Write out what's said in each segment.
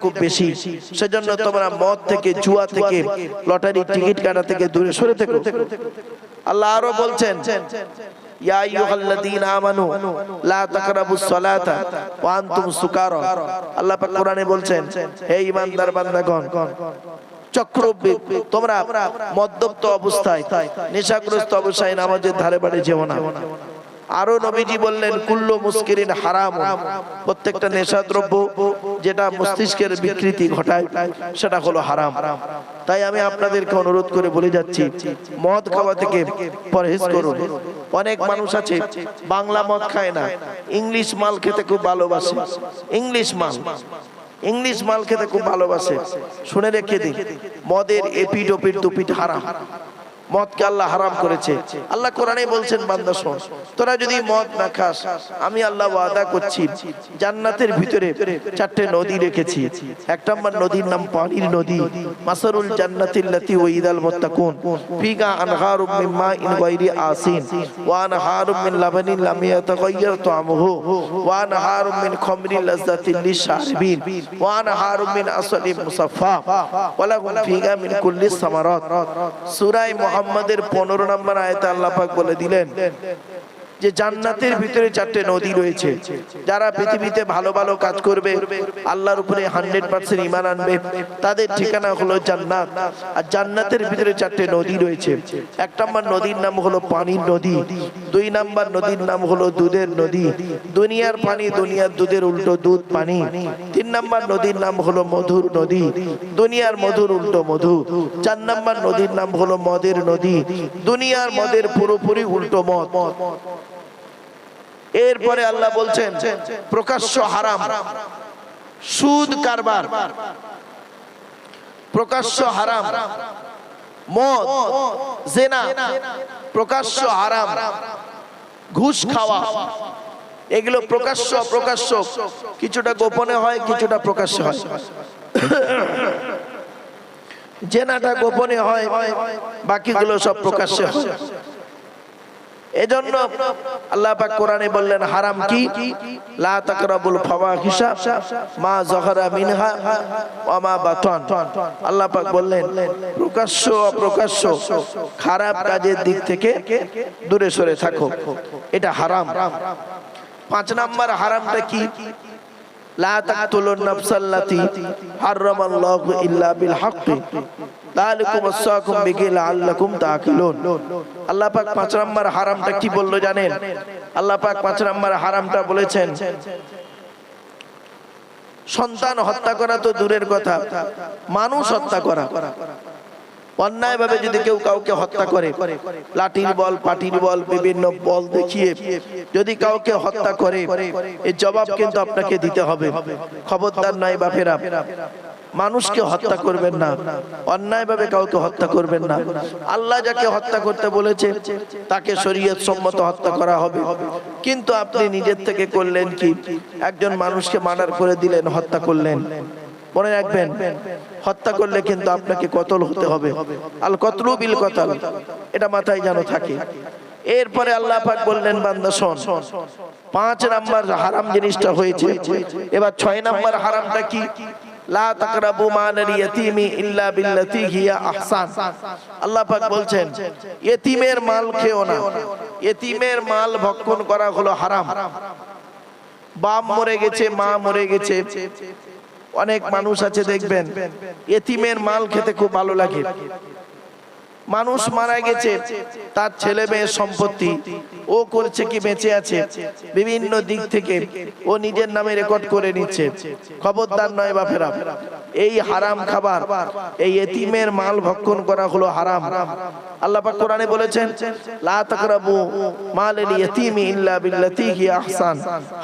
খুব বেশি। সেজন্য তোমরা মদ থেকে, জুয়া থেকে, লটারি টিকিট কাটা থেকে দূরে সরে থেকো। আল্লাহ আরো বলছেন, ইয়া আইয়ুহাল্লাযীনা আমানু লা তাকরাবুস সালাতা ওয়া আনতুম সুকারা। আল্লাহ পাক কোরআনে বলছেন, হে ঈমানদার বান্দাগণ, চক্রবৃদ্ধি তোমরা মদ্যপ্ত অবস্থায়, নেশাগ্রস্ত অবস্থায় নামাজের ধারে বাড়ি যেও না। আরো নবীজি বললেন, কুল্লু মুস্কিরিন হারাম, প্রত্যেকটা নেশাদ্রব্য যেটা মস্তিষ্কের বিকৃতি ঘটায় সেটা হলো হারাম। তাই আমি আপনাদেরকে অনুরোধ করে বলে যাচ্ছি, মদ খাওয়া থেকে পরহেজ করুন। অনেক মানুষ আছে বাংলা মদ খায় না, ইংলিশ মাল খেতে খুব ভালোবাসে। ইংলিশ মাল খেতে খুব ভালোবাসে। শুনে রেখে দিন, মদের এপিঠ ওপিঠ দুপিঠ হারাম। মদকে আল্লাহ হারাম করেছে। আল্লাহ কোরআনে বলছেন, বান্দা শোন, তোরা যদি মদ না খাস, আমি আল্লাহ ওয়াদা করছি জান্নাতের ভিতরে 4টে নদী রেখেছি। 1 নম্বর নদীর নাম পানির নদী, মাসারুল জান্নাতিল্লাতী ওয়াইদাল মুত্তাকুন ফিহা আনহারুম মিন মাইন গায়রি আসিন ওয়া আনহারুম মিন লাবানিন লাম ইয়াতাগায়্যার তা'আমুহু ওয়া আনহারুম মিন খামরিন লাযযাতিন লিশ-শারিবিন ওয়া আনহারুম মিন আসলিন মুসাফফা ওয়া লাহুম ফিহা মিন কুল্লিস সামারাত। সূরা মুহাম্মাদের 15 নম্বর আয়াতে আল্লাহ পাক বলে দিলেন যে জান্নাতের ভিতরে 4টে নদী রয়েছে। যারা পৃথিবীতে ভালো ভালো কাজ করবে, আল্লাহর উপরে 100% ঈমান আনবে, তাদের ঠিকানা হলো জান্নাত। আর জান্নাতের ভিতরে 4টে নদী রয়েছে। 1 নম্বর নদীর নাম হলো পানির নদী, 2 নম্বর নদীর নাম হলো দুধের নদী, দুনিয়ার পানি দুনিয়ার দুধের উল্টো দুধ পানি। 3 নম্বর নদীর নাম হলো মধুর নদী, দুনিয়ার মধুর উল্টো মধু। 4 নম্বর নদীর নাম হলো মদের নদী, দুনিয়ার মদের পুরোপুরি উল্টো মদ। এরপরে আল্লাহ বলছেন, প্রকাশ্য হারাম, সুদ কারবার প্রকাশ্য হারাম, মদ, জিনা প্রকাশ্য হারাম, ঘুষ খাওয়া, এগুলো প্রকাশ্য। কিছুটা গোপনে হয়, কিছুটা প্রকাশ্যে হয়। জিনাটা গোপনে হয়, বাকিগুলো সব প্রকাশ্যে হয়। এজন্য আল্লাহ পাক কোরআনে বললেন, হারাম কি? লা তাকরাবুল ফাওয়াহিশা মা যাহারা মিনহা ওয়া মা বাতান। আল্লাহ পাক বললেন, প্রকাশ্য অপ্রকাশ্য খারাপ কাজের দিক থেকে দূরে সরে থাকো, এটা হারাম। 5 নাম্বার হারামটা কি? লা তাকতুলুন নাফসাল্লাতী হারামাল্লাহু ইল্লা বিল হাক্কি যালিকুম ওয়াসাকুম বিহি লাআল্লাকুম তাআকিলুন। আল্লাহ পাক 5 নম্বর হারামটা কি বললো জানেন? আল্লাহ পাক 5 নম্বর হারামটা বলেছেন, সন্তান হত্যা করা তো দূরের কথা, মানুষ হত্যা করা। অন্যায় ভাবে যদি কেউ কাউকে হত্যা করে, লাঠির বল, পাটির বল, বিভিন্ন বল দেখিয়ে যদি কাউকে হত্যা করে, এর জবাব কিন্তু আপনাকে দিতে হবে। খবরদার নয় বাপেরা, মানুষকে হত্যা করবেন না, অন্যায় ভাবে কাউকে হত্যা করবেন না। আল্লাহ যাকে হত্যা করতে বলেছে তাকে শরীয়ত সম্মত হত্যা করা হবে। কিন্তু আপনি নিজের থেকে করলেন কি? একজন মানুষকে মার্ডার করে দিলেন, হত্যা করলেন। মনে রাখবেন, হত্যা করলে কিন্তু আপনাকে কতল হতে হবে। আল কতলু বিল কতল, এটা মাথায় যেন থাকে। এরপরে আল্লাহ পাক বললেন, বান্দা শোন, 5 নাম্বার হারাম জিনিসটা হয়েছে। এবার 6 নাম্বার হারামটা কি? লা তাকরাবু মালাল ইয়াতীমি ইল্লা বিল্লাতী হিয়া আহসান। আল্লাহ পাক বলছেন, ইতিমের মাল খেও না। ইতিমের মাল ভক্ষণ করা হলো হারাম। বাপ মরে গেছে, মা মরে গেছে, অনেক মানুষ আছে দেখবেন ইতিমের মাল খেতে খুব ভালো লাগে। মানুষ মারা গেছে, তার ছেলে মেয়ের সম্পত্তি ও করছে কি, বেঁচে আছে, বিভিন্ন দিক থেকে ও নিজের নামে রেকর্ড করে নিচ্ছে। খবরদার নয় বাপেরা, এই হারাম খাবার, এই ইতিমের মাল ভক্ষণ করা হলো হারাম। আল্লাহ পাক কোরআনে বলেছেন, লা তাকরাবু মালাল ইয়াতীমি ইল্লা বিল্লাতী হিয়া আহসান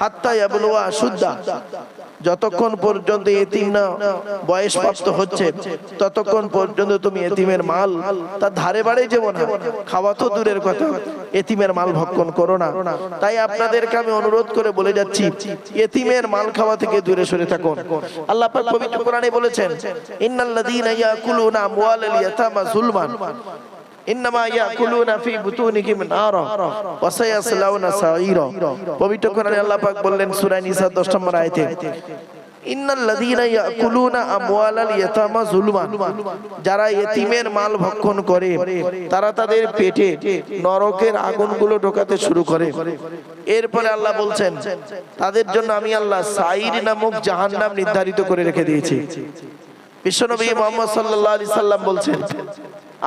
হাত্তা ইয়াবলুগা আশুদ্দা। যতক্ষণ পর্যন্ত ইতিম না বয়স প্রাপ্ত হচ্ছে, ততক্ষণ পর্যন্ত তুমি ইতিমের মাল তার ধারে বাড়ে যেও না। খাওয়া তো দূরের কথা, ইতিমের মাল ভক্ষণ করো না। তাই আপনাদেরকে আমি অনুরোধ করে বলে যাচ্ছি, ইতিমের মাল খাওয়া থেকে দূরে সরে থাকুন। আল্লাহ পাক পবিত্র কোরআনে বলেছেন, ইন্নাল্লাযীনা ইয়াকুলুনা আমওয়ালাল ইয়াতামা যুলমান ইন্নামা ইয়াকুলুনা ফি বুতুনিহিম নারা ওয়া সায়াসলাউনা সাঈরা। পবিত্র কোরআনে আল্লাহ পাক বললেন সূরা নিসা 10 নম্বর আয়াতে, ইন্নাল্লাযীনা ইয়াকুলুনা আমওয়ালাল ইয়াতামা যুলমান, যারা ইতিমের মাল ভক্ষণ করে তারা তাদের পেটে নরকের আগুনগুলো ঢোকাতে শুরু করে। এরপরে আল্লাহ বলছেন তাদের জন্য আমি আল্লাহ সাইর নামক জাহান্নাম নির্ধারিত করে রেখে দিয়েছি। বিশ্বনবী মুহাম্মদ সাল্লাল্লাহু আলাইহি সাল্লাম বলছেন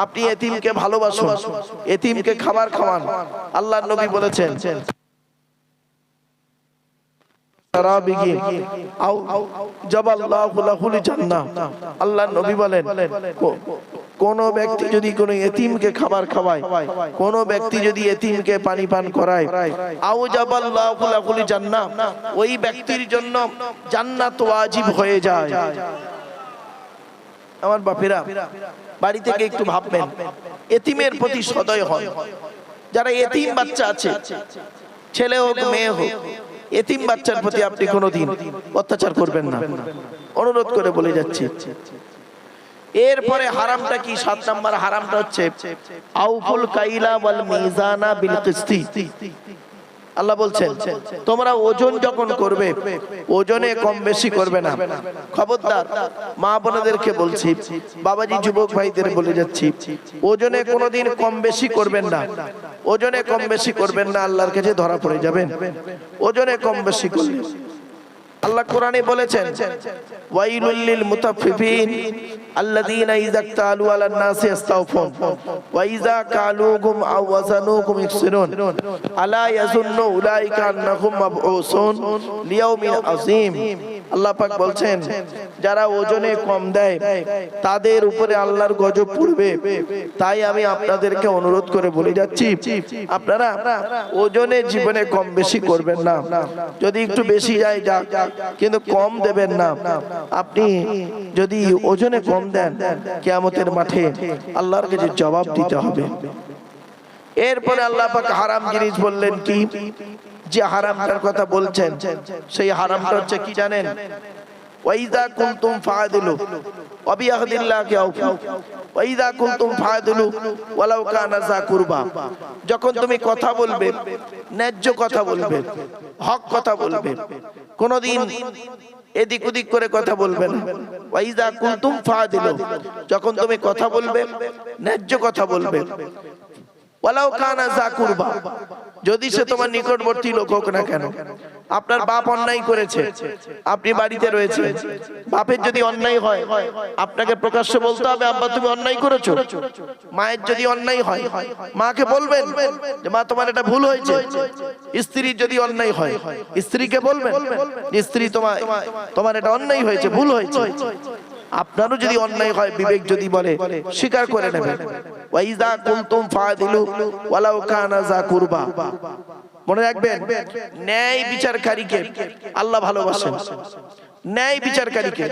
আপনি এতিমকে ভালোবাসুন, এতিমকে খাবার খাওয়ান। আল্লাহর নবী বলেছেন আল্লাহর নবী বলেন কোন ব্যক্তি যদি কোন এতিমকে খাবার খাওয়ায়, কোন ব্যক্তি যদি এতিমকে পানি পান করায়, আউজাবাল্লাহু লাহুল জান্নাহ, ওই ব্যক্তির জন্য জান্নাত ওয়াজিব হয়ে যায়। আমার বাপেরা বাড়ি থেকে একটু ভাববেন, এতিমের প্রতি সদয় হন। যারা এতিম বাচ্চা আছে, ছেলে হোক মেয়ে হোক, এতিম বাচ্চার প্রতি আপনি কোনোদিন অত্যাচার করবেন না, অনুরোধ করে বলে যাচ্ছি। এরপরে হারামটা কি? 7 নম্বর হারামটা হচ্ছে আউফুল কাইলা ওয়াল মিজানা বিল কিসতি। আল্লাহ বলছেন তোমরা ওজন যখন করবে ওজনে কম বেশি করবে না। খবরদার মা বোনদেরকে বলছি, বাবাজি যুবক ভাইদের বলে যাচ্ছি, ওজনে কোনোদিন কম বেশি করবেন না। ওজনে কম বেশি করবেন না, আল্লাহর কাছে ধরা পড়ে যাবেন ওজনে কম বেশি করলে। আল্লাহ কোরআনে বলেছেন ওয়াইলুল লিল মুতাফফিফিন আল্লাযীনা ইযা ইক্তালু আলান নাসি ইস্তাওফুন ওয়া ইযা কালুহুম আও ওয়াজানুহুম ইখসিরুন আলা ইয়াযুন্নু উলাইকা আন্নাহুম মাবউসুন লিয়াউমিন আযীম। আল্লাহ পাক বলছেন যারা ওজনে কম দেয় তাদের উপরে আল্লাহর গজব পড়বে। তাই আমি আপনাদেরকে অনুরোধ করে বলে যাচ্ছি আপনারা ওজনে জীবনে কম বেশি করবেন না। যদি একটু বেশি যায় যাক, কিন্তু কম দেবেন না। আপনি যদি ওজনে কম দেন কিয়ামতের মাঠে আল্লাহর কাছে জবাব দিতে হবে। এরপরে আল্লাহ পাক হারাম জিনিস বললেন কি? যে হারামটার কথা বলছেন সেই হারামটা হচ্ছে কি জানেন? ওয়াইদা কুনতুম ফাদিলু ওয়া বিআহদিল্লাহি আউফু ওয়াইদা কুনতুম ফাদিলু ওয়ালাউ কানা যা কুরবা। যখন তুমি কথা বলবে, ন্যায্য কথা বলবে, হক কথা বলবে, কোনদিন এদিক ওদিক করে কথা বলবে না। ওয়াইদা কুনতুম ফাদিলু, যখন তুমি কথা বলবে ন্যায্য কথা বলবে। ওয়ালাউ কানা যা কুরবা, যদি সে তোমার নিকটবর্তী লোক হোক না কেন। আপনার বাপ অন্যায় করেছে, আপনি বাড়িতে রয়েছে, বাপের যদি অন্যায় হয় আপনাকে প্রকাশ্যে বলতে হবে আব্বা তুমি অন্যায় করেছো। মায়ের যদি অন্যায় হয় মাকে বলবেন যে মা তোমার এটা ভুল হয়েছে। স্ত্রীর যদি অন্যায় হয় স্ত্রীকে বলবেন স্ত্রী তোমার এটা অন্যায় হয়েছে, ভুল হয়েছে। আপনারও যদি অন্যায় হয় বিবেক যদি বলে স্বীকার করে নেবেন। ওয়াইজা কুনতুম ফাদিলু ওয়ালাউ কানা যা কুরবা। মনে রাখবেন ন্যায় বিচারকারীকে আল্লাহ ভালোবাসেন। ন্যায় বিচারকারীকে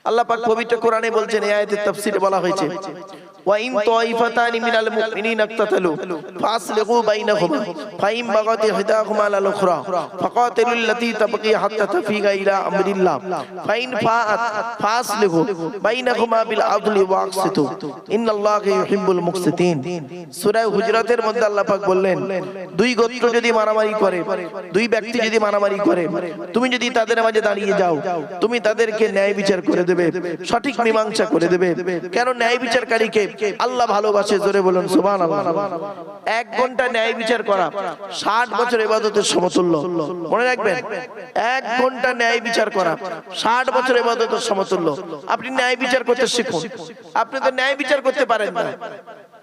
আল্লাহ পাক পবিত্র কোরআনে বলছেন, এই আয়াতের তাফসীরে বলা হয়েছে ওয়া ইন তাইফাতানি মিনাল মুমিনিনা ইকতাতালু ফাসলিহু বাইনাহুমা ফাইন বাগাত ইহদাহুমা আলাল উখরা ফাকাতিলুল লাতী তাবগী হাত্তা তাফিগা ইলা আমরিল্লাহ ফাইন ফাআত ফাসলিহু বাইনাহুমা বিল আদলি ওয়া আকসিতু ইন্নাল্লাহা ইউহিব্বুল মুকসিতিন। সূরা হুজরাতের মধ্যে আল্লাহ পাক বললেন দুই গোত্র যদি মারামারি করে, দুই ব্যক্তি যদি মারামারি করে, তুমি যদি তাদের মাঝে দাঁড়িয়ে যাও, তুমি তাদেরকে ন্যায় বিচার করে দেবে, সঠিক মীমাংসা করে দেবে। কেন? ন্যায় বিচারকারীকে আল্লাহ ভালোবাসে। জোরে বলুন সুবহানাল্লাহ। 1 ঘন্টা ন্যায় বিচার করা 60 বছর ইবাদতের সমতুল্য। মনে রাখবেন 1 ঘন্টা ন্যায় বিচার করা 60 বছর ইবাদতের সমতুল্য। আপনি ন্যায় বিচার করতে শিখুন। আপনি তো ন্যায় বিচার করতে পারেন না।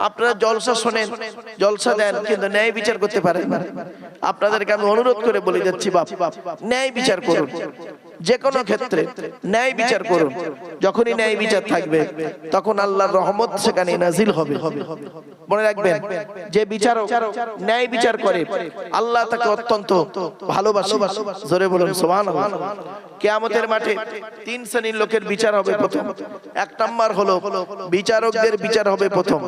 আপনারা জলসা শোনেন, জলসা দেন, কিন্তু ন্যায় বিচার করতে পারেন না। আপনাদেরকে আমি অনুরোধ করে বলে যাচ্ছি বাপ, ন্যায় বিচার করুন। যে কোনো ক্ষেত্রে ন্যায় বিচার করুন। যখনই ন্যায় বিচার থাকবে তখন আল্লাহর রহমত সেখানে নাজিল হবে। মনে রাখবেন যে বিচারক ন্যায় বিচার করে আল্লাহ তাকে অত্যন্ত ভালোবাসে। জোরে বলুন সুবহানাল্লাহ। কিয়ামতের মাঠে 3 শ্রেণীর লোকের বিচার হবে। প্রথম 1 নাম্বার হলো বিচারকদের বিচার হবে প্রথম।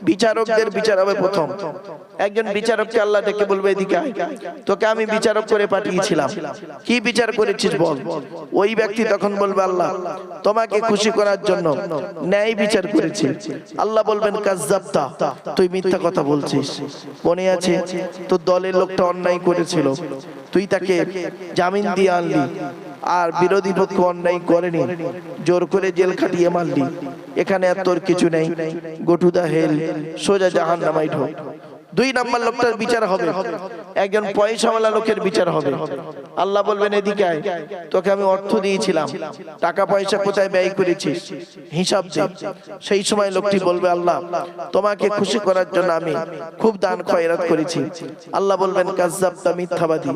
বিচারকদের বিচার হবে প্রথম। একজন বিচারককে আল্লাহ ডেকে বলবে এদিকে আয়, তোকে আমি বিচারক করে পাঠিয়েছিলাম, কি বিচার করেছিস বল। ওই ব্যক্তি তখন বলবে আল্লাহ তোমাকে খুশি করার জন্য ন্যায় বিচার করেছি। আল্লাহ বলবেন কাজ্জাবতা, তুই মিথ্যা কথা বলছিস। মনে আছে তোর দলের লোকটা অন্যায় করেছিল, তুই তাকে জামিন দিয়ে আনলি, আর বিরোধী পক্ষ অন্যায় করেনি, জোর করে জেল খাটিয়ে মারলি, এখানে আর তোর কিছু নেই, গো টু দা হেল, সোজা জাহান্নামায় ঢোক। 2 নম্বর লোকটার বিচার হবে, একজন পয়সাওয়ালা লোকের বিচার হবে। আল্লাহ বলবেন এদিকে আয়, তোকে আমি অর্থ দিয়েছিলাম, টাকা পয়সা কোথায় ব্যয় করেছিস হিসাব দে। সেই সময় লোকটি বলবে আল্লাহ তোমাকে খুশি করার জন্য আমি খুব দান খয়রাত করেছি। আল্লাহ বলবেন কাজ্জাবতা, মিথ্যাবাদী,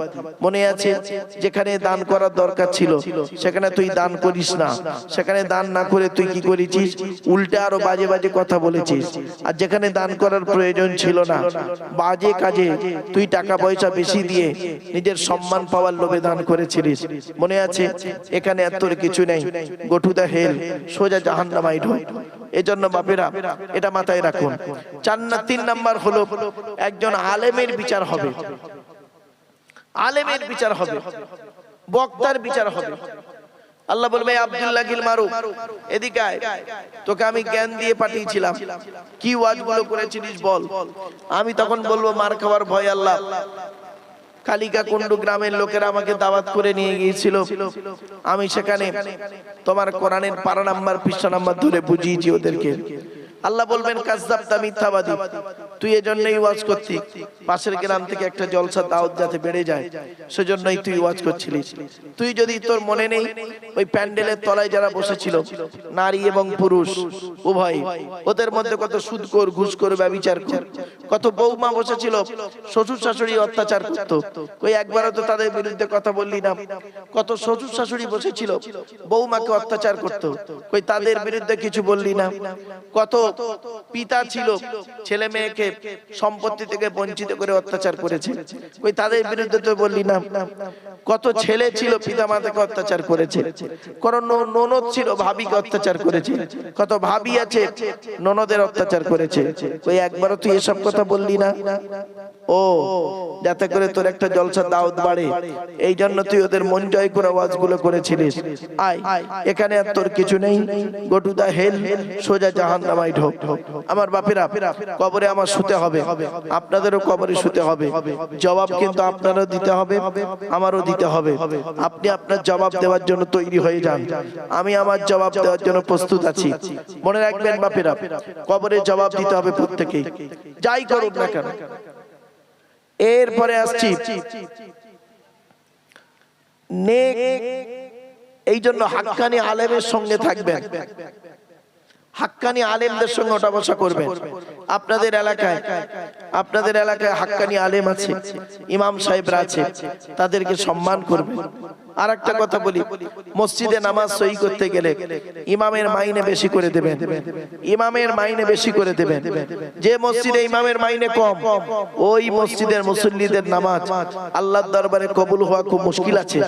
মনে আছে যেখানে দান করার দরকার ছিল সেখানে তুই দান করিস না, সেখানে দান না করে তুই কি করেছিস, উল্টা আরো বাজে বাজে কথা বলেছিস। আর যেখানে দান করার প্রয়োজন ছিল না, বাজে কাজে তুই টাকা পয়সা বেশি দিয়ে নিজের সম্মান পাওয়ার লোভে দান করেছিলিস, মনে আছে, এখানে আর তোর কিছু নেই, গো টু দা হেল, সোজা জাহান্নামায় ঢোক। এজন্য বাপেরা এটা মাথায় রাখুন। 3 নাম্বার হলো একজন আলেমের বিচার হবে, আলেমের বিচার হবে, বক্তার বিচার হবে। আল্লাহ বলবে আব্দুল্লাহ গিল মারুফ এদিকে আয়, তোকে আমি জ্ঞান দিয়ে পাঠিয়েছিলাম, কি ওয়াজগুলো করেছিলিস বল। আমি তখন বলবো মার খাওয়ার ভয় আল্লাহ, কালিকা কুন্ডু গ্রামের লোকেরা আমাকে দাওয়াত করে নিয়ে গিয়েছিল, আমি সেখানে তোমার কোরআনের পারা নাম্বার পৃষ্ঠা নাম্বার ধরে বুঝিয়েছি ওদেরকে। আল্লাহ বলবেন কাজ্জাবতা, মিথ্যাবাদী, তুই এজন্যই ওয়াজ করতি পাশের গ্রাম থেকে একটা জলসা দাওয়াত যাতে বেড়ে যায় সেজন্যই তুই ওয়াজ করছিলিস। তুই যদি তোর মনে নেই ওই প্যান্ডেলের তলায় যারা বসেছিল নারী এবং পুরুষ উভয়, ওদের মধ্যে কত সুদখোর, ঘুষখোর, ব্যভিচার, কত বৌমা বসেছিল, শ্বশুর শাশুড়ি অত্যাচার করত, ওই একবারও তো তাদের বিরুদ্ধে কথা বললি না। কত শ্বশুর শাশুড়ি বসেছিল বৌমাকে অত্যাচার করত, ওই তাদের বিরুদ্ধে কিছু বললি না। কত পিতা ছিল ছেলে মেয়েকে সম্পত্তি থেকে বঞ্চিত করে অত্যাচার করেছে, ওই তাদের বিরুদ্ধে তো বললি না। কত ছেলে ছিল পিতা মাতাকে অত্যাচার করেছে, কোন ননদ ছিল ভাবিকে অত্যাচার করেছে, কত ভাবি আছে ননদের অত্যাচার করেছে, ওই একবারও তুই এসব কথা বললি না। ও যাতে করে তোর একটা জলসা দাওয়াত বাড়ে, এই জন্য তুই ওদের মন জয় করে ওয়াজগুলো করেছিলিস। আয়, এখানে আর তোর কিছু নেই, গো টু দা হেল, সোজা জাহান্নামায় ঢোক। আমার বাপেরা, কবরে আমার শুতে হবে, আপনাদেরও কবরে শুতে হবে, জবাব কিন্তু আপনারও দিতে হবে, আমারও দিতে হবে। আপনি আপনার জবাব দেওয়ার জন্য তৈরি হয়ে যান, আমি আমার জবাব দেওয়ার জন্য প্রস্তুত আছি। মনে রাখবেন বাপেরা, কবরে জবাব দিতে হবে প্রত্যেকেই, যাই করুন না কেন। এরপরে আসছি নেক, এই জন্য হাক্কানি আলেমের সঙ্গে থাকবেন, হাক্কানি আলেমদের সঙ্গে ওঠা বসা করবেন। আপনাদের এলাকায় হাক্কানি আলেম আছে, ইমাম সাহেবরা আছে, তাদেরকে সম্মান করবেন। আর একটা কথা বলি, মসজিদে নামাজ সহি করতে গেলে ইমামের মাইনে বেশি করে দেবেন, ইমামের মাইনে বেশি করে দেবেন। যে মসজিদে ইমামের মাইনে কম, ওই মসজিদের মুসল্লিদের নামাজ আল্লাহর দরবারে কবুল হওয়া খুব মুশকিল আছে,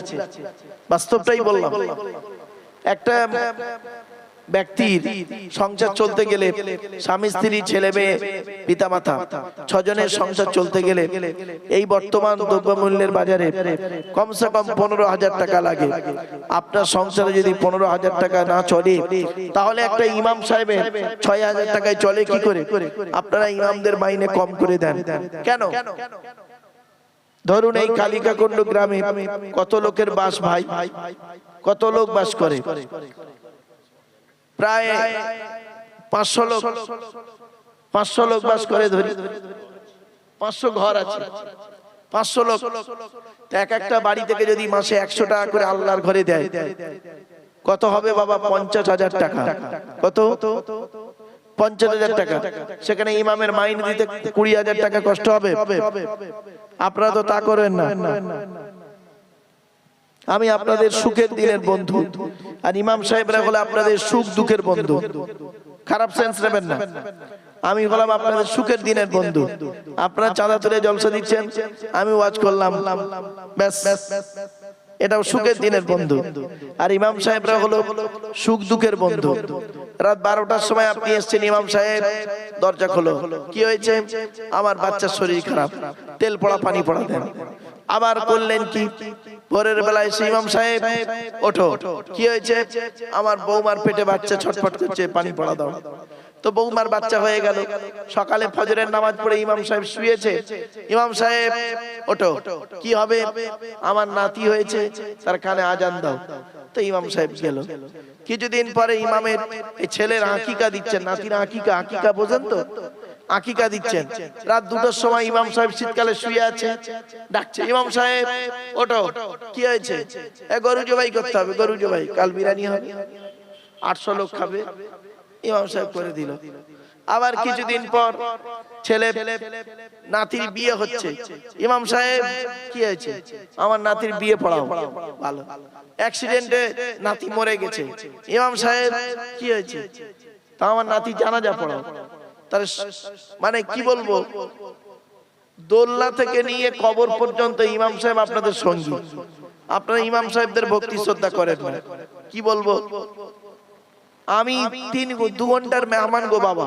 বাস্তবটাই বললাম। একটা ব্যক্তির সংসার চলতে গেলে, স্বামী স্ত্রী ছেলে মেয়ে পিতামাতা 6 জনের সংসার চলতে গেলে এই বর্তমান দ্রব্যমূল্যের বাজারে কমসে কম 15,000 টাকা লাগে। আপনার সংসারে যদি 15,000 টাকা না চলে, তাহলে একটা ইমাম সাহেবের 6,000 টাকায় চলে কি করে? আপনারা ইমামদের মাইনে কম করে দেন কেন? ধরুন এই কালিকাকুন্ড গ্রামে কত লোকের বাস ভাই, কত লোক বাস করে? প্রায় 500 লোক, 500 লোক বাস করে। ধরি 500 ঘর আছে, 500 লোক। এক একটা বাড়ি থেকে যদি মাসে 100 টাকা করে আল্লাহর ঘরে দেয়, কত হবে বাবা? 50,000 টাকা। কত? 50,000 টাকা। সেখানে ইমামের মাইনে দিতে 20,000 টাকা কষ্ট হবে? আপনারা তো তা করেন না। আমি আপনাদের সুখের দিনের বন্ধু, আর ইমাম সাহেবরা হলো আপনাদের সুখ দুঃখের বন্ধু। খারাপ সেন্স নেবেন না। আমি হলাম আপনাদের সুখের দিনের বন্ধু। আপনারা চাঁদা তুলে জলসা দিচ্ছেন, আমি ওয়াজ করলাম, ব্যাস, এটাও সুখের দিনের বন্ধু। আর ইমাম সাহেবরা হলো সুখ দুঃখের বন্ধু। রাত 12টার সময় আপনি এসেছেন, ইমাম সাহেব দরজা খোলো, কি হয়েছে? আমার বাচ্চার শরীর খারাপ, তেল পড়া পানি পড়া দেন। আবার করলেন কি? ভোরের বেলায় এসে ইমাম সাহেব ওঠো, কি হয়েছে? আমার বৌমার পেটে বাচ্চা ছটফট করছে, পানি পড়া দাও। তো বৌমার বাচ্চা হয়ে গেল। সকালে ফজরের নামাজ পড়ে ইমাম সাহেব শুয়েছে। ইমাম সাহেব ওঠো, কি হবে? আমার নাতি হয়েছে, তার কানে আজান দাও। তো ইমাম সাহেব গেল। কিছুদিন পরে ইমামের এই ছেলের আকিকা দিচ্ছেন, নাতির আকিকা, আকিকা বোঝেন তো, আকিকা দিচ্ছেন। রাত 2টার সময় ইমাম সাহেব শীতকালে শুয়ে আছে, ডাকছে, ইমাম সাহেব ওঠো, কি হয়েছে? গরু জবাই করতে হবে, গরু জবাই, কাল বিরিয়ানি হবে, 800 লোক খাবে। ইমাম সাহেব করে দিল। আবার কিছুদিন পর ছেলে নাতির বিয়ে হচ্ছে। ইমাম সাহেব কি হয়েছে? আমার নাতির বিয়ে পড়াও। ভালো, অ্যাক্সিডেন্টে নাতি মরে গেছে। ইমাম সাহেব কি হয়েছে? তা আমার নাতি জানাজা পড়াও। তার মানে কি বলবো, দোলনা থেকে নিয়ে কবর পর্যন্ত ইমাম সাহেব আপনাদের সঙ্গী। আপনারা ইমাম সাহেবদের ভক্তি শ্রদ্ধা করেন না, কি বলবো। আমি 2 ঘন্টার মেহমান গো বাবা,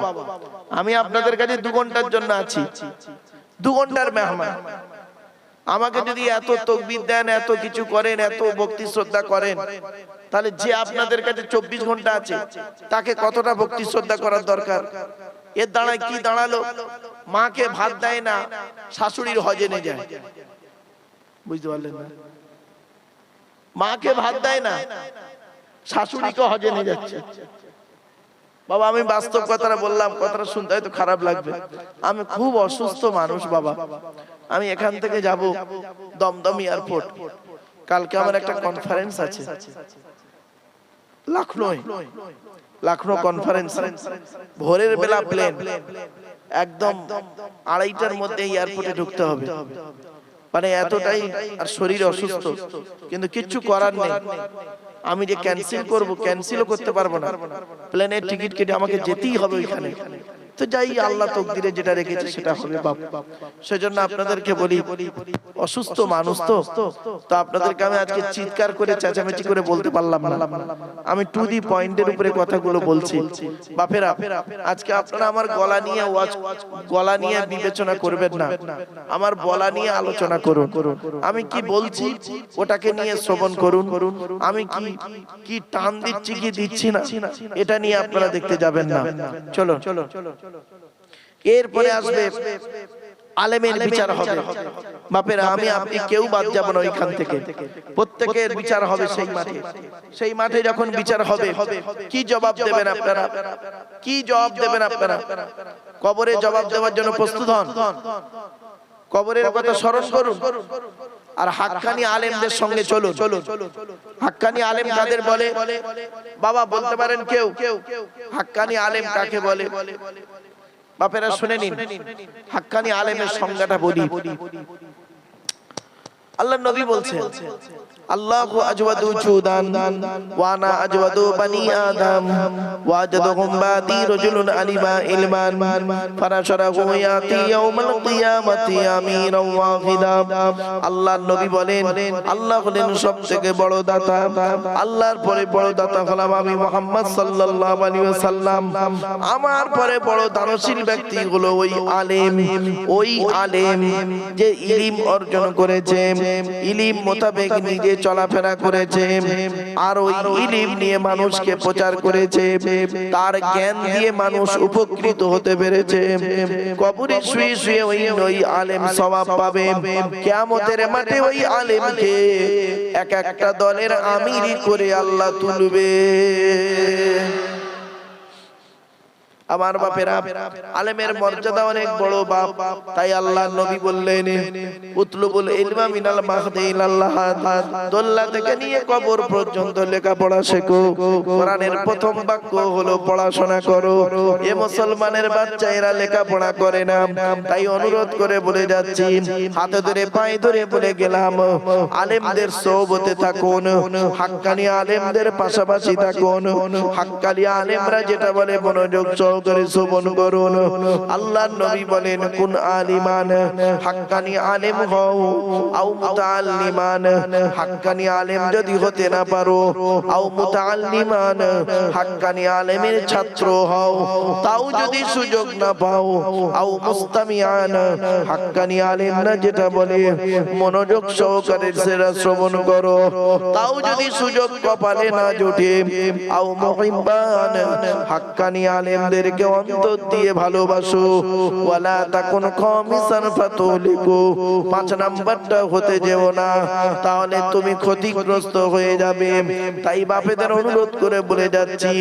আমি আপনাদের কাছে 2 ঘন্টার জন্য আছি, 2 ঘন্টার মেহমান। আমাকে যদি এত তাকবীর দেন, এত কিছু করেন, এত ভক্তি শ্রদ্ধা করেন, তাহলে যে আপনাদের কাছে 24 ঘন্টা আছে তাকে কতটা ভক্তি শ্রদ্ধা করার দরকার। এর দাঁড়ায় কি দাঁড়ালো? মাকে ভাত দেয় না, শাশুড়ির হজে নিয়ে যায়। বুঝতে পারলেন না? মাকে ভাত দেয় না, শাশুড়িকে হজে নিয়ে যাচ্ছে। বাবা আমি বাস্তব কথাটা বললাম, কথাটা শুনতে হয়তো খারাপ লাগবে। আমি খুব অসুস্থ মানুষ বাবা। আমি এখান থেকে যাব দমদম এয়ারপোর্ট, কালকে আমার একটা কনফারেন্স আছে লখনৌ কনফারেন্স। ভোরের বেলা প্লেন, একদম 2:30টার মধ্যে এয়ারপোর্টে ঢুকতে হবে। মানে এতটাই আর শরীর অসুস্থ, কিন্তু কিচ্ছু করার নেই। আমি যে ক্যান্সেল করব, ক্যান্সেলও করতে পারবো না। প্লেনের টিকিট কেটে আমাকে যেতেই হবে ওইখানে। তো যাই, আল্লাহ তকদিরে যেটা রেখেছে সেটা হবে বাপ। সেজন্য আপনাদেরকে বলি, অসুস্থ মানুষ তো আপনাদেরকে আমি আজকে চিৎকার করে চেঁচামেচি করে বলতে পারলাম না। আমি টু দি পয়েন্টের উপরে কথাগুলো বলছি। বাপেরা, আজকে আপনারা আমার গলা নিয়ে বিবেচনা করবেন না, আমার বলা নিয়ে আলোচনা করুন। আমি কি বলছি ওটাকে নিয়ে শ্রবণ করুন। আমি কি টান দিচ্ছি কি দিচ্ছি না, এটা নিয়ে আপনারা দেখতে যাবেন না। চলো, এরপরে আসবে আলেমের বিচার হবে। বাপেরা, আমি আপনি কেউ বাদ যাব না ওইখান থেকে। প্রত্যেকের বিচার হবে সেই মাঠে। সেই মাঠে যখন বিচার হবে, কি জবাব দেবেন আপনারা? কি জবাব দেবেন আপনারা? কবরে জবাব দেওয়ার জন্য প্রস্তুত হন। কবরের কথা স্মরণ করুন, আর হাক্কানি আলেমদের সঙ্গে চলুন। হাক্কানি আলেম কাদের বলে বাবা বলতে পারেন কেউ? হাক্কানি আলেম কাকে বলে? বাপেরা শুনে নিন, হাক্কানি আলেমের সংজ্ঞাটা বলি। আল্লাহ নবী বলছেন, আল্লাহু আজওয়াদু জুদান ওয়া আনা আজওয়াদু বানি আদম ওয়া আজদুহুম বাদি রাজুলুন আলিমা ইলমান ফারাশারাহু ইয়াতি ইয়াউমাল কিয়ামাতি আমিরান ওয়াহিদা। আল্লাহর নবী বলেন, আল্লাহ হলেন সবথেকে বড় দাতা, আল্লাহর পরে বড় দাতা হলাম আমি মুহাম্মদ সাল্লাল্লাহু আলাইহি ওয়াসাল্লাম। আমার পরে বড় দানশীল ব্যক্তি হলো ওই আলেম যে ইলম অর্জন করেছে, ইলম মোতাবেক নিজে চলাফেরা করেছে, আর ওই ইলম নিয়ে মানুষকে প্রচার করেছে, তার জ্ঞান দিয়ে মানুষ উপকৃত হতে পেরেছে। কবরে শুয়ে শুয়ে ওই আলেম সওয়াব পাবে। কিয়ামতের মাঠে ওই আলেমকে এক একটা দলের আমির করে আল্লাহ তুলবে। আমার বাপেরা, আলেমের মর্যাদা অনেক বড় বাপ। তাই আল্লাহর নবী বললেন, উতলুবুল ইলমা মিনাল মাহদি ইলাল লাহাদ। দোল্লা থেকে নিয়ে কবর পর্যন্ত লেখাপড়া শেখো। কোরআনের প্রথম বাক্য হলো পড়াশোনা করো। এ মুসলমানের বাচ্চা এরা লেখাপড়া করে না, তাই অনুরোধ করে বলে যাচ্ছি, হাতে ধরে পায়ে ধরে বলে গেলাম, আলেমদের সোহবতে থাকুন, হাক্কানি আলেমদের পাশাপাশি থাকুন। হাক্কানি আলেমরা যেটা বলে মনোযোগ করে শ্রবণ করুন। আল্লাহর নবী বলেন, কুন আলিমান, হাক্কানি আলেম হও, আও মুতাআল্লিমান, হাক্কানি আলেম যদি হতে না পারো, আও মুতাআল্লিমান, হাক্কানি আলেমের ছাত্র হও, তাও যদি সুযোগ না পাও, আও মুস্তামিআন, হাক্কানি আলেমরা যেটা বলে মনোযোগ সহকারে সেরা শ্রবণ করো, তাও যদি সুযোগ কপালে না জোটে, আও মুহিব্বান, হাক্কানি আলেমদের তাদেরকে অন্তর দিয়ে ভালোবাসো ওয়ালা তাকুন খামিসান ফাতুলিকু 5 নাম্বারটা হতে যেও না তাহলে তুমি ক্ষতিগ্রস্ত হয়ে যাবে তাই বাপেদের অনুরোধ করে বলে যাচ্ছি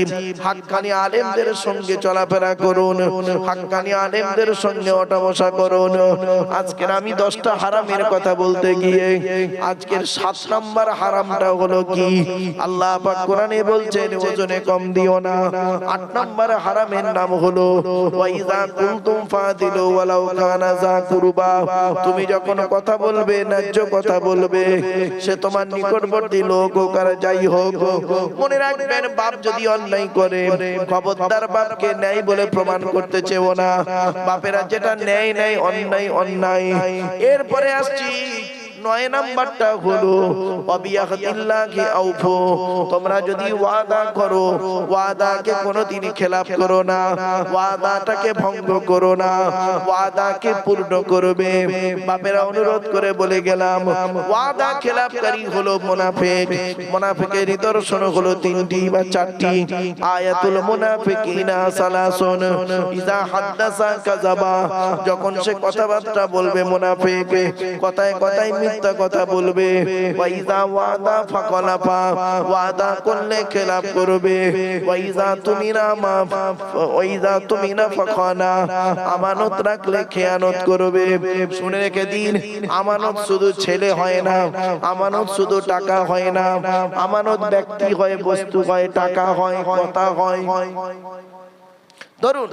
হাক্কানি আলেমদের সঙ্গে চলাফেরা করুন হাক্কানি আলেমদের সঙ্গে ওঠা বসা করুন আজকের আমি 10টা হারামের কথা বলতে গিয়ে আজকের 7 নাম্বার হারামটা হলো কি আল্লাহ পাক কোরআনে বলছেন ওজনে কম দিও না 8 নাম্বার হারামের নাম হলো ওয়াইজা কুনতুম ফাদিলু ওয়ালাউ কানা যা কুরবা তুমি যখন কথা বলবে ন্যায্য কথা বলবে সে তোমার নিকটবর্তী লোক হোক আর যাই হোক মনে রাখবেন বাপ যদি অন্যায় করে খবরদার বাপকে ন্যায় বলে প্রমাণ করতে চেও না বাপেরা যেটা ন্যায় ন্যায় অন্যায় অন্যায় এরপরে আসছি 9 নাম্বারটা হলো ওয়াবিয়াহদিল্লাহি আউফু তোমরা যদি ওয়াদা করো ওয়াদাকে কোনোদিনই খেলাফ করো না ওয়াদাটাকে ভঙ্গ করো না ওয়াদাকে পূর্ণ করবে বাপেরা অনুরোধ করে বলে গেলাম ওয়াদা খেলাফকারী হলো মুনাফিক মুনাফিকের নিদর্শন হলো 3টি বা 4টি আয়াতুল মুনাফিকিনা সালাসুন ইযা হাদাসা কাযাবা যখন সে কথাবার্তা বলবে মুনাফিক কথায় কথায় মিথ্যা কথা বলবে ওয়াইজা ওয়াদা ফাকালাফা ওয়াদা করলে খেলাফ করবে ওয়াইজা তুমিনা ফাখানা আমানত রাখলে খেয়ানত করবে শুনে রেখে দিন আমানত শুধু ছেলে হয় না আমানত শুধু টাকা হয় না আমানত ব্যক্তি হয় বস্তু হয় টাকা হয় কথা হয় ধরুন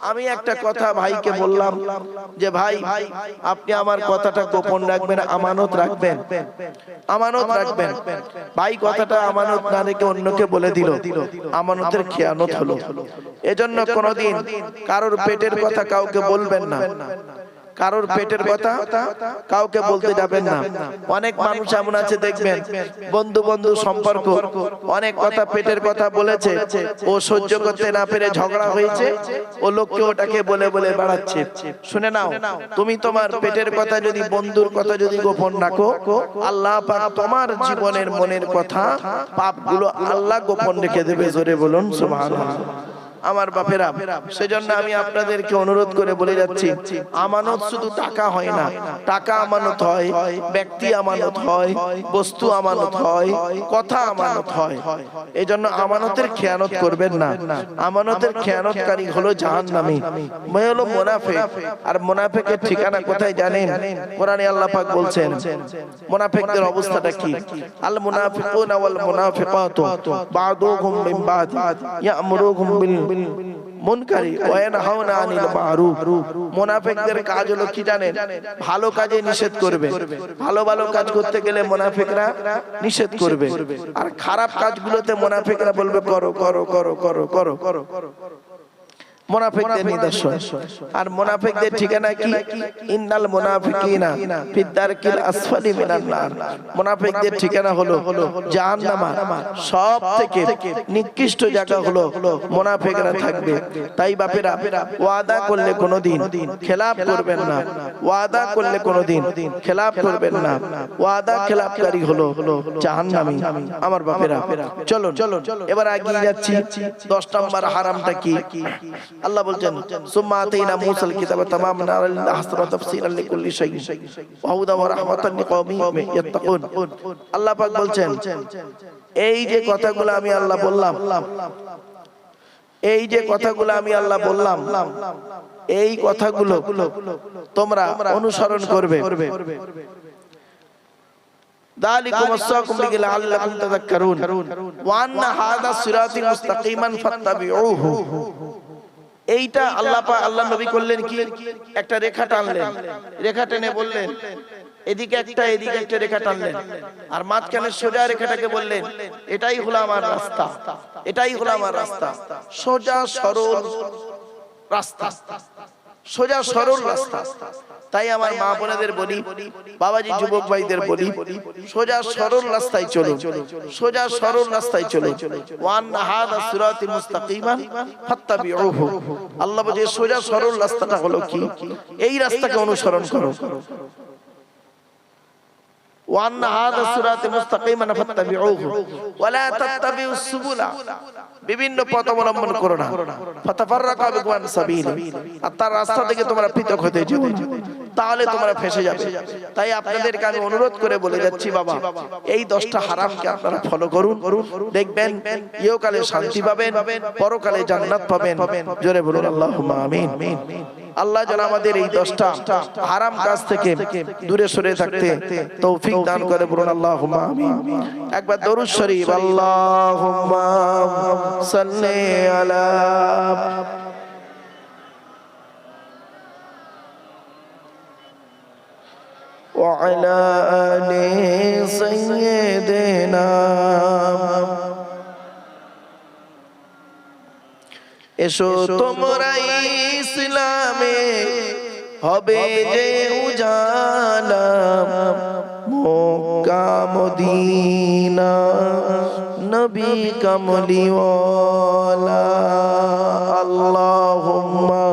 আমি একটা কথা ভাইকে বললাম যে ভাই আপনি আমার কথাটা গোপন রাখবেন আমানত রাখবেন ভাই কথাটা আমানত না রেখে অন্যকে বলে দিল আমানতের খেয়ানত হলো এজন্য কোনোদিন কারোর পেটের কথা কাউকে বলবেন না কারোর পেটের কথা কাউকে বলতে যাবেন না অনেক মানুষ এমন আছে দেখবেন বন্ধু বন্ধু সম্পর্ক অনেক কথা পেটের কথা বলেছে ও সহ্য করতে না পেরে ঝগড়া হয়েছে ও লোককে ওটাকে বলে বলে বেড়াচ্ছে শুনে নাও তুমি তোমার পেটের কথা যদি বন্ধুর কথা যদি গোপন রাখো আল্লাহ পাক তোমার জীবনের মনের কথা পাপগুলো আল্লাহ গোপন রেখে দেবে জোরে বলুন সুবহানাল্লাহ আমার বাপেরা সেজন্য আমি আপনাদেরকে অনুরোধ করে বলে যাচ্ছি আমানত শুধু টাকা হয় না টাকা আমানত হয় ব্যক্তি আমানত হয় বস্তু আমানত হয় কথা আমানত হয় এজন্য আমানতের খেয়ানত করবেন না আমানতের খেয়ানতকারী হলো জাহান্নামী হলো মুনাফিক আর মুনাফিকের ঠিকানা কোথায় জানেন কোরআনে আল্লাহ পাক বলছেন মুনাফিকদের অবস্থাটা কি আল মুনাফিকুনা ওয়াল মুনাফিকাতু বা'দুহুম মিন বা'দ ইয়া'মুরুহুম বিল মুনকারি ওয়া ইয়ানহাউনা আনিল মারুফ মুনাফিকদের কাজ হলো কি জানেন ভালো কাজে নিষেধ করবে ভালো ভালো কাজ করতে গেলে মুনাফিকরা নিষেধ করবে আর খারাপ কাজগুলোতে মুনাফিকরা বলবে করো করো করো করো করো করো মুনাফিকদের নিদর্শন আর মুনাফিকদের ঠিকানা কি ইন্নাল মুনাফিকিনা ফিদ দারকিল আসফালি মিনান নার মুনাফিকদের ঠিকানা হলো জাহান্নাম সবথেকে নিকৃষ্ট জায়গা হলো মুনাফিকরা থাকবে তাই বাপেরা ওয়াদা করলে কোনোদিন খেলাফ করবেন না ওয়াদা করলে কোনোদিন খেলাফ করবেন না ওয়াদা খেলাফকারী হলো জাহান্নামী আমার বাপেরা চলুন এবার এগিয়ে যাচ্ছি 10 নম্বর হারামটা কি আল্লাহ বলছেন সুম্মা আতাইনা মূসাল কিতাবা তামামান আলা হাসরা তাফসীরান লিকুল্লি শাই ওয়া হুদা ওয়া রাহমাতান লিকাওমিন ইয়াত্তাকুন আল্লাহ পাক বলছেন এই যে কথাগুলো আমি আল্লাহ বললাম এই যে কথাগুলো আমি আল্লাহ বললাম এই কথাগুলো তোমরা অনুসরণ করবে দালিকুম ওয়াসাকুম বিহি লাআল্লাকুম তাযাক্কারুন ওয়া আন্না হাযা সিরাতি মুস্তাকিমান ফাত্তাবিউহু এইটা আল্লাহ নবী করলেন কি একটা রেখা টানলেন রেখা টেনে বললেন এদিকে একটা রেখা টানলেন আর মাঝখানে সোজা রেখাটাকে বললেন এটাই হলো আমার রাস্তা এটাই হলো আমার রাস্তা সোজা সরল রাস্তা সোজা সরল রাস্তা তাই আমার মা বোনেদের বলি বাবাজি যুবক ভাইদের বলি সোজা সরল রাস্তায় চলো সোজা সরল রাস্তায় চলো ওয়ান হাদা সিরাতি মুস্তাকিমান ফাত্তাবিউহু আল্লাহ বলে সোজা সরল রাস্তাটা হলো কি এই রাস্তাকে অনুসরণ করো وأن هذا الصراط مستقيما فاتبعوه ولا تتبعوا السبل বিভিন্ন পথ অবলম্বন করো না ফাতাফাররাকা বিকুম আন সাবিলি আর তার রাস্তা থেকে তোমরা পৃথক হতে যেও না তাহলে তোমরা ফেঁসে যাবে তাই আপনাদেরকে আমি অনুরোধ করে বলে যাচ্ছি বাবা এই 10টা হারামকে আপনারা ফলো করুন দেখবেন ইহকালে শান্তি পাবেন পরকালে জান্নাত পাবেন জোরে বলুন আল্লাহুম্মা আমিন আল্লাহ যেন আমাদের এই 10টা হারাম কাজ থেকে দূরে সরে থাকতে তৌফিক দান করে বলুন আল্লাহুম্মা আমিন একবার দরুদ শরীফ আল্লাহুম্মা সাল্লি আলা ওয়া আলা আলি সাইয়্যিদিনা এসো তোমরা ইসলামে হবে যে উজালা মক্কা মদিনা নবী কামলিওয়ালা আল্লাহুম্মা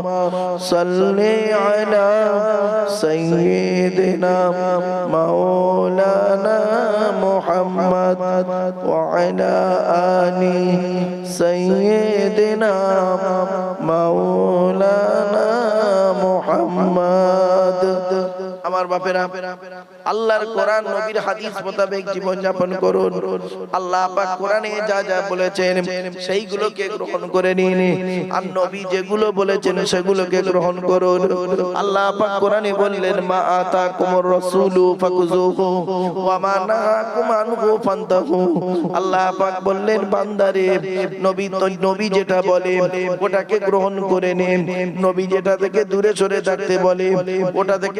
সাল্লি আলা সাইয়্যিদিনা মাওলানা মুহাম্মদ ওয়া আলা আলি সাইয়্যিদিনা মাওলানা মুহাম্মদ আমার বাপেরা আল্লাহর কোরআন নবীর হাদিস মোতাবেক জীবন যাপন করুন আল্লাহ পাক কোরআনে যা যা বলেছেন সেইগুলোকে গ্রহণ করে নিন আর নবী যেগুলো বলেছেন সেগুলোকে গ্রহণ করুন আল্লাহ পাক কোরআনে বললেন মা আতাকুমুর রাসূলু ফাকুযুহু ওয়া মা নাহাকুম আনহু ফান্তাহু আল্লাহ পাক বললেন বান্দারে নবী যেটা বলে ওটাকে গ্রহণ করে নিন নবী যেটা থেকে দূরে সরে থাকতে বলে ওটা থেকে